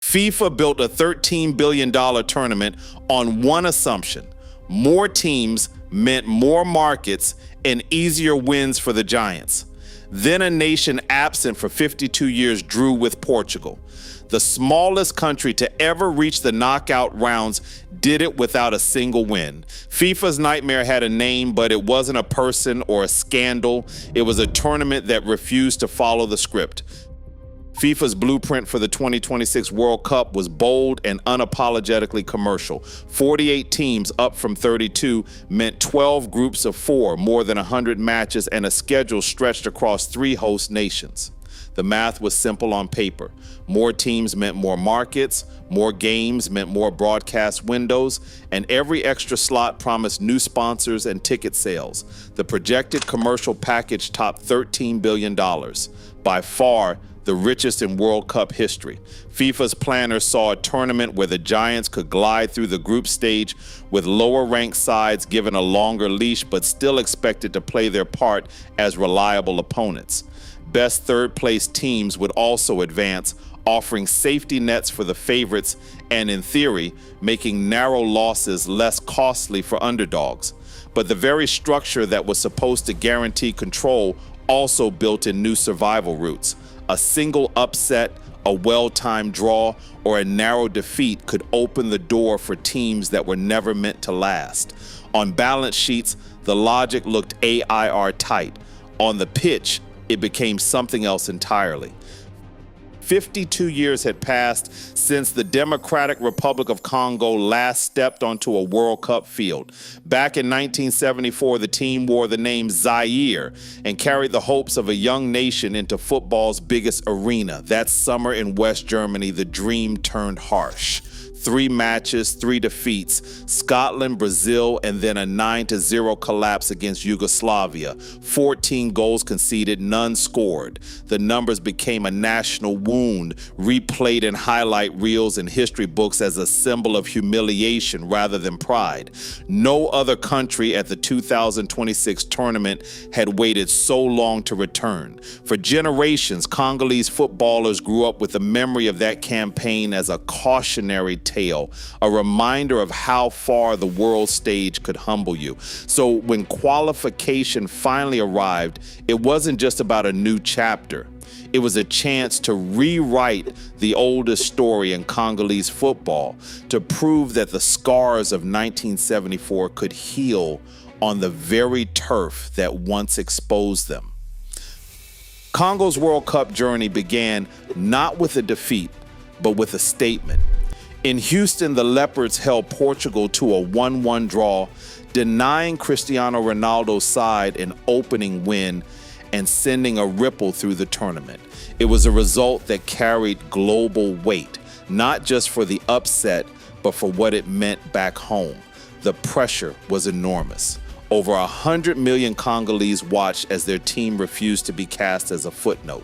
FIFA built a $13 billion tournament on one assumption: more teams meant more markets and easier wins for the Giants. Then a nation absent for 52 years drew with Portugal. The smallest country to ever reach the knockout rounds did it without a single win. FIFA's nightmare had a name, but it wasn't a person or a scandal. It was a tournament that refused to follow the script. FIFA's blueprint for the 2026 World Cup was bold and unapologetically commercial. 48 teams, up from 32, meant 12 groups of 4, more than 100 matches, and a schedule stretched across 3 host nations. The math was simple on paper. More teams meant more markets, more games meant more broadcast windows, and every extra slot promised new sponsors and ticket sales. The projected commercial package topped $13 billion, by far the richest in World Cup history. FIFA's planners saw a tournament where the Giants could glide through the group stage with lower-ranked sides given a longer leash but still expected to play their part as reliable opponents. Best third-place teams would also advance, offering safety nets for the favorites and, in theory, making narrow losses less costly for underdogs. But the very structure that was supposed to guarantee control also built in new survival routes. A single upset, a well-timed draw, or a narrow defeat could open the door for teams that were never meant to last. On balance sheets, the logic looked AIR tight. On the pitch, it became something else entirely. 52 years had passed since the Democratic Republic of Congo last stepped onto a World Cup field. Back in 1974, the team wore the name Zaire and carried the hopes of a young nation into football's biggest arena. That summer in West Germany, the dream turned harsh. 3 matches, 3 defeats, Scotland, Brazil, and then a 9-0 collapse against Yugoslavia. 14 goals conceded, none scored. The numbers became a national wound, replayed in highlight reels and history books as a symbol of humiliation rather than pride. No other country at the 2026 tournament had waited so long to return. For generations, Congolese footballers grew up with the memory of that campaign as a cautionary tale, a reminder of how far the world stage could humble you. So when qualification finally arrived, it wasn't just about a new chapter. It was a chance to rewrite the oldest story in Congolese football, to prove that the scars of 1974 could heal on the very turf that once exposed them. Congo's World Cup journey began not with a defeat, but with a statement. In Houston, the Leopards held Portugal to a 1-1 draw, denying Cristiano Ronaldo's side an opening win and sending a ripple through the tournament. It was a result that carried global weight, not just for the upset, but for what it meant back home. The pressure was enormous. Over 100 million Congolese watched as their team refused to be cast as a footnote.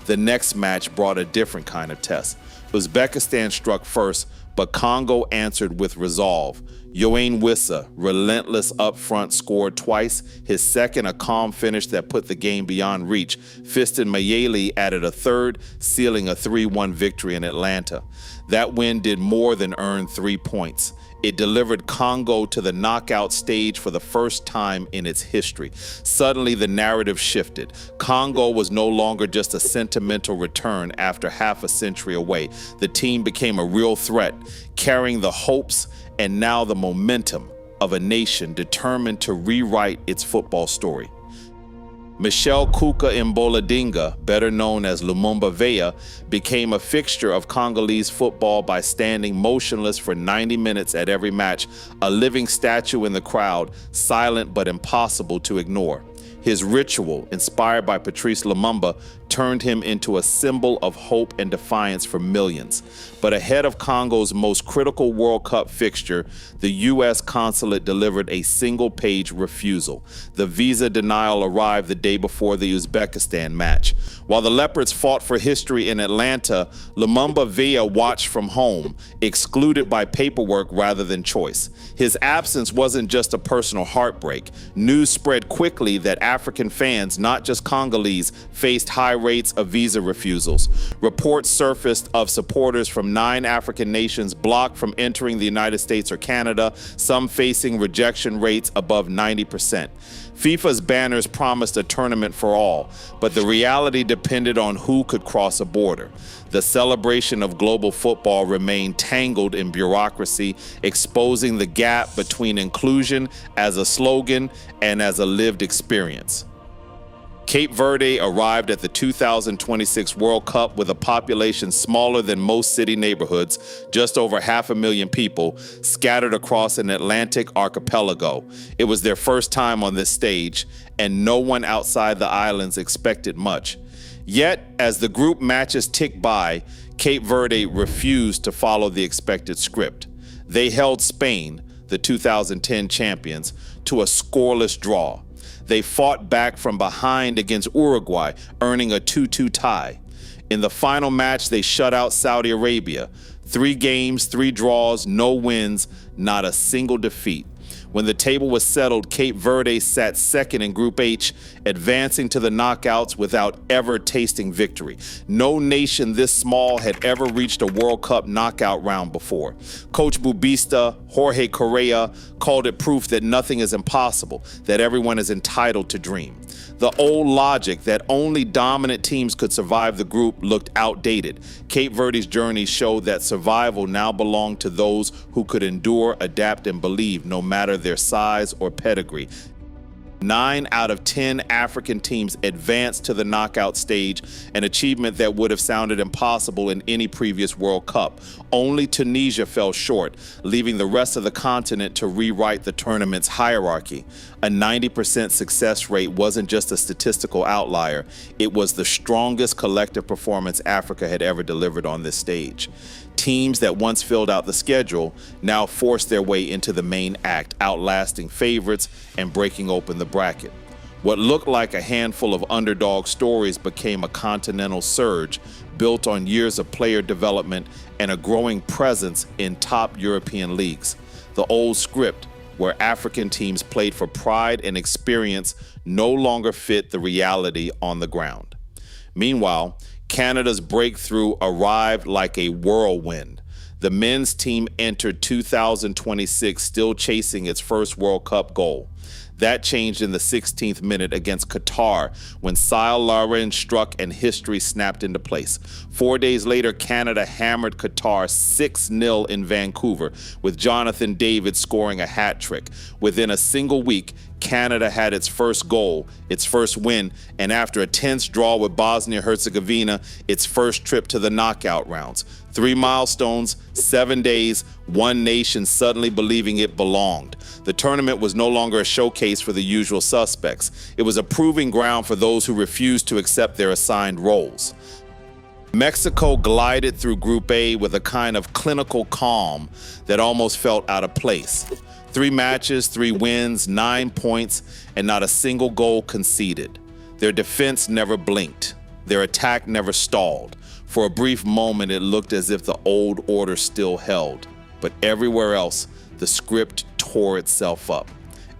The next match brought a different kind of test. Uzbekistan struck first, but Congo answered with resolve. Yoane Wissa, relentless up front, scored twice. His second, a calm finish that put the game beyond reach. Fiston Mayele added a third, sealing a 3-1 victory in Atlanta. That win did more than earn 3 points. It delivered Congo to the knockout stage for the first time in its history. Suddenly, the narrative shifted. Congo was no longer just a sentimental return after half a century away. The team became a real threat, carrying the hopes and now the momentum of a nation determined to rewrite its football story. Michel Kuka Mboladinga, better known as Lumumba Veya, became a fixture of Congolese football by standing motionless for 90 minutes at every match, a living statue in the crowd, silent but impossible to ignore. His ritual, inspired by Patrice Lumumba, turned him into a symbol of hope and defiance for millions. But ahead of Congo's most critical World Cup fixture, the U.S. consulate delivered a single-page refusal. The visa denial arrived the day before the Uzbekistan match. While the Leopards fought for history in Atlanta, Lumumba Veya watched from home, excluded by paperwork rather than choice. His absence wasn't just a personal heartbreak. News spread quickly that African fans, not just Congolese, faced high rates of visa refusals. Reports surfaced of supporters from 9 African nations blocked from entering the United States or Canada, some facing rejection rates above 90%. FIFA's banners promised a tournament for all, but the reality depended on who could cross a border. The celebration of global football remained tangled in bureaucracy, exposing the gap between inclusion as a slogan and as a lived experience. Cape Verde arrived at the 2026 World Cup with a population smaller than most city neighborhoods, just over 500,000 people, scattered across an Atlantic archipelago. It was their first time on this stage, and no one outside the islands expected much. Yet, as the group matches ticked by, Cape Verde refused to follow the expected script. They held Spain, the 2010 champions, to a scoreless draw. They fought back from behind against Uruguay, earning a 2-2 tie. In the final match, they shut out Saudi Arabia. 3 games, 3 draws, no wins, not a single defeat. When the table was settled, Cape Verde sat second in Group H, advancing to the knockouts without ever tasting victory. No nation this small had ever reached a World Cup knockout round before. Coach Bubista, Jorge Correa, called it proof that nothing is impossible, that everyone is entitled to dream. The old logic that only dominant teams could survive the group looked outdated. Cape Verde's journey showed that survival now belonged to those who could endure, adapt, and believe, no matter their size or pedigree. 9 out of 10 African teams advanced to the knockout stage, an achievement that would have sounded impossible in any previous World Cup. Only Tunisia fell short, leaving the rest of the continent to rewrite the tournament's hierarchy. A 90% success rate wasn't just a statistical outlier, it was the strongest collective performance Africa had ever delivered on this stage. Teams that once filled out the schedule now forced their way into the main act, outlasting favorites and breaking open the bracket. What looked like a handful of underdog stories became a continental surge built on years of player development and a growing presence in top European leagues. The old script, where African teams played for pride and experience, no longer fit the reality on the ground. Meanwhile, Canada's breakthrough arrived like a whirlwind. The men's team entered 2026 still chasing its first World Cup goal. That changed in the 16th minute against Qatar when Sile Lauren struck and history snapped into place. 4 days later, Canada hammered Qatar 6-0 in Vancouver, with Jonathan David scoring a hat trick. Within a single week, Canada had its first goal, its first win, and after a tense draw with Bosnia-Herzegovina, its first trip to the knockout rounds. 3 milestones, 7 days, one nation suddenly believing it belonged. The tournament was no longer a showcase for the usual suspects. It was a proving ground for those who refused to accept their assigned roles. Mexico glided through Group A with a kind of clinical calm that almost felt out of place. 3 matches, 3 wins, 9 points, and not a single goal conceded. Their defense never blinked. Their attack never stalled. For a brief moment, it looked as if the old order still held. But everywhere else, the script tore itself up.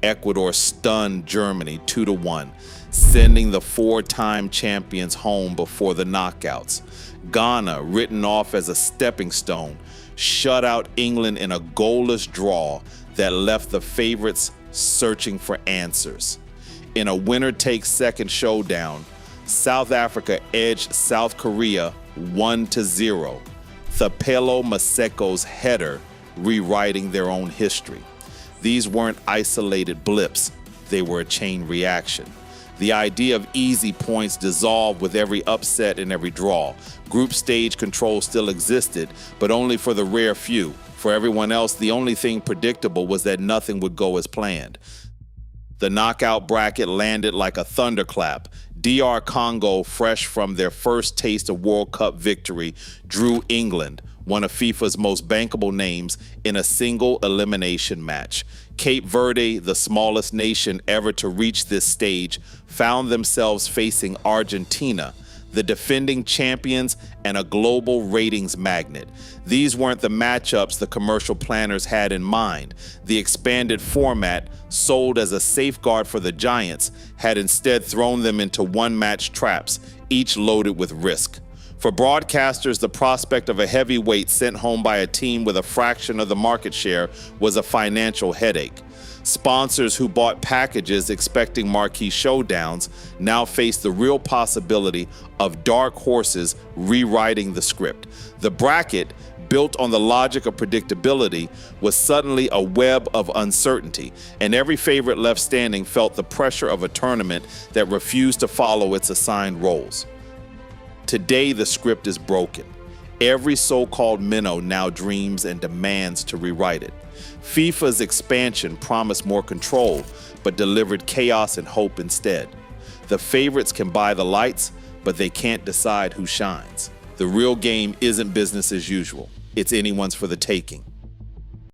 Ecuador stunned Germany 2-1, sending the 4-time champions home before the knockouts. Ghana, written off as a stepping stone, shut out England in a goalless draw that left the favorites searching for answers. In a winner-takes-second showdown, South Africa edged South Korea 1-0. Thapelo Maseko's header rewriting their own history. These weren't isolated blips, they were a chain reaction. The idea of easy points dissolved with every upset and every draw. Group stage control still existed, but only for the rare few. For everyone else, the only thing predictable was that nothing would go as planned. The knockout bracket landed like a thunderclap. DR Congo, fresh from their first taste of World Cup victory, drew England, one of FIFA's most bankable names, in a single elimination match. Cape Verde, the smallest nation ever to reach this stage, found themselves facing Argentina, the defending champions and a global ratings magnet. These weren't the matchups the commercial planners had in mind. The expanded format, sold as a safeguard for the Giants, had instead thrown them into one-match traps, each loaded with risk. For broadcasters, the prospect of a heavyweight sent home by a team with a fraction of the market share was a financial headache. Sponsors who bought packages expecting marquee showdowns now faced the real possibility of dark horses rewriting the script. The bracket, built on the logic of predictability, was suddenly a web of uncertainty, and every favorite left standing felt the pressure of a tournament that refused to follow its assigned roles. Today, the script is broken. Every so-called minnow now dreams and demands to rewrite it. FIFA's expansion promised more control, but delivered chaos and hope instead. The favorites can buy the lights, but they can't decide who shines. The real game isn't business as usual. It's anyone's for the taking.